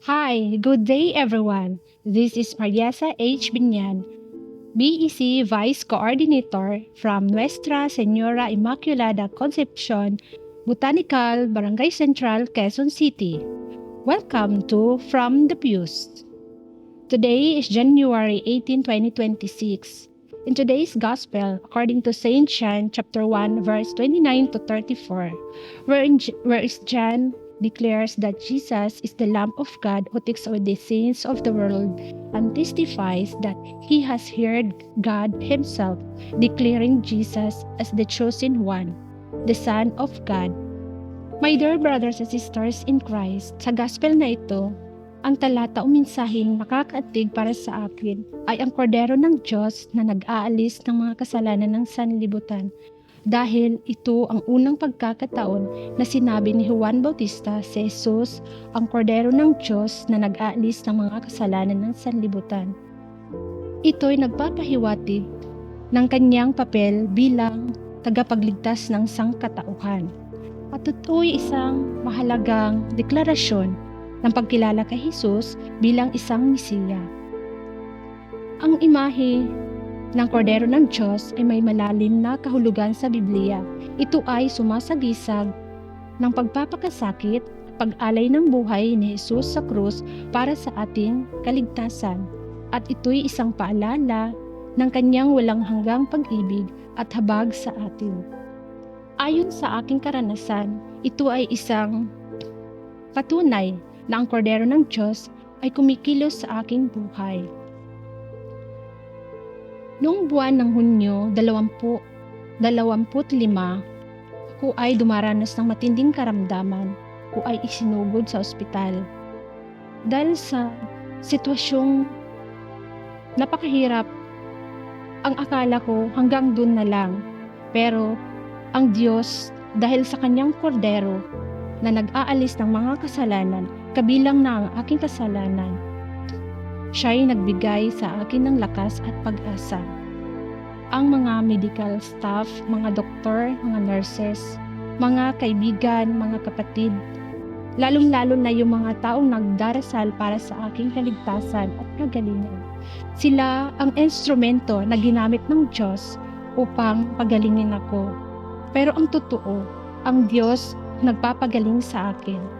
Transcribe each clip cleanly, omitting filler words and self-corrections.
Hi, good day everyone. This is Mariasa H. Binyan, BEC Vice Coordinator from Nuestra Señora Immaculada Concepcion, Botanical, Barangay Central, Quezon City. Welcome to From the Pews. Today is January 18, 2026. In today's Gospel, according to St. John chapter 1, verse 29 to 34, where John declares that Jesus is the Lamb of God who takes away the sins of the world and testifies that he has heard God himself declaring Jesus as the chosen one, the Son of God. My dear brothers and sisters in Christ, sa Gospel na ito, ang talata o mensaheng makakaantig para sa akin ay ang kordero ng Diyos na nag-aalis ng mga kasalanan ng sanlibutan. Dahil ito ang unang pagkakataon na sinabi ni Juan Bautista si Jesus, ang kordero ng Diyos na nag-aalis ng mga kasalanan ng sanlibutan. Ito'y nagpapahiwatig ng kanyang papel bilang tagapagligtas ng sangkatauhan. At ito'y isang mahalagang deklarasyon ng pagkilala kay Jesus bilang isang Mesiya. Ang imahe ng kordero ng Diyos ay may malalim na kahulugan sa Biblia. Ito ay sumasagisag ng pagpapakasakit at pag-alay ng buhay ni Jesus sa krus para sa ating kaligtasan. At ito'y isang paalala ng kanyang walang hanggang pag-ibig at habag sa atin. Ayon sa aking karanasan, ito ay isang patunay na ang kordero ng Diyos ay kumikilos sa aking buhay. Noong buwan ng Hunyo 2025, ako ay dumaranas ng matinding karamdaman. Ako ay isinugod sa ospital. Dahil sa sitwasyong napakahirap, ang akala ko hanggang dun na lang. Pero ang Diyos, dahil sa kanyang kordero na nag-aalis ng mga kasalanan, kabilang na ang aking kasalanan, siya'y nagbigay sa akin ng lakas at pag-asa. Ang mga medical staff, mga doktor, mga nurses, mga kaibigan, mga kapatid, lalong-lalo na yung mga taong nagdarasal para sa aking kaligtasan at kagalingan. Sila ang instrumento na ginamit ng Diyos upang pagalingin ako. Pero ang totoo, ang Diyos nagpapagaling sa akin.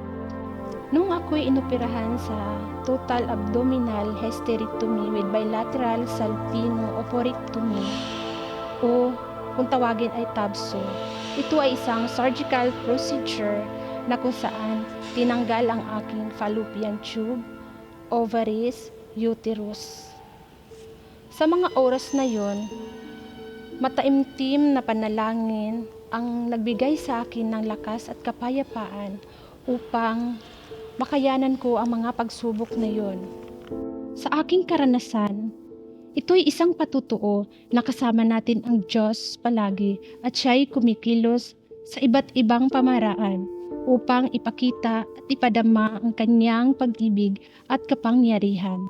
Nung ako'y inoperahan sa total abdominal hysterectomy with bilateral salpingo-oophorectomy o kung tawagin ay TABSO, ito ay isang surgical procedure na kung saan tinanggal ang aking fallopian tube, ovaries, uterus. Sa mga oras na yon, mataimtim na panalangin ang nagbigay sa akin ng lakas at kapayapaan upang makayanan ko ang mga pagsubok na yon. Sa aking karanasan, ito'y isang patutuo na kasama natin ang Diyos palagi at siya'y kumikilos sa iba't ibang pamaraan upang ipakita at ipadama ang kanyang pag-ibig at kapangyarihan.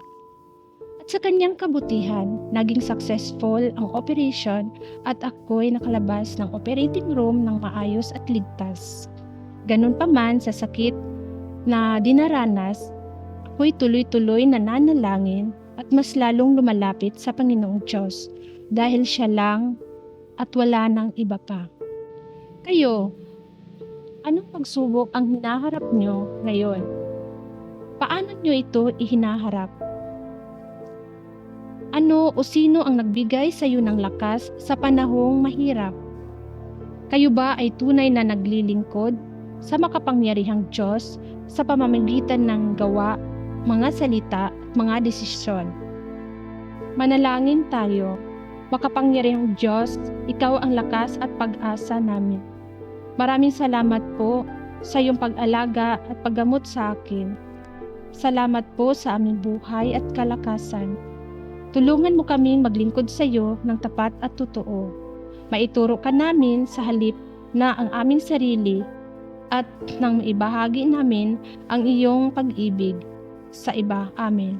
At sa kanyang kabutihan, naging successful ang operation at ako'y nakalabas ng operating room ng maayos at ligtas. Ganun pa man sa sakit na dinaranas, ako'y tuloy-tuloy na nanalangin at mas lalong lumalapit sa Panginoong Diyos dahil siya lang at wala nang iba pa. Kayo, anong pagsubok ang hinaharap nyo ngayon? Paano nyo ito ihinaharap? Ano o sino ang nagbigay sa iyo ng lakas sa panahong mahirap? Kayo ba ay tunay na naglilingkod sa makapangyarihang Diyos sa pamamagitan ng gawa, mga salita at mga desisyon? Manalangin tayo. Makapangyarihang Diyos, ikaw ang lakas at pag-asa namin. Maraming salamat po sa iyong pag-alaga at paggamot sa akin. Salamat po sa aming buhay at kalakasan. Tulungan mo kaming maglingkod sa iyo ng tapat at totoo. Maituro ka namin sa halip na ang aming sarili at nang maibahagi namin ang iyong pag-ibig sa iba. Amen.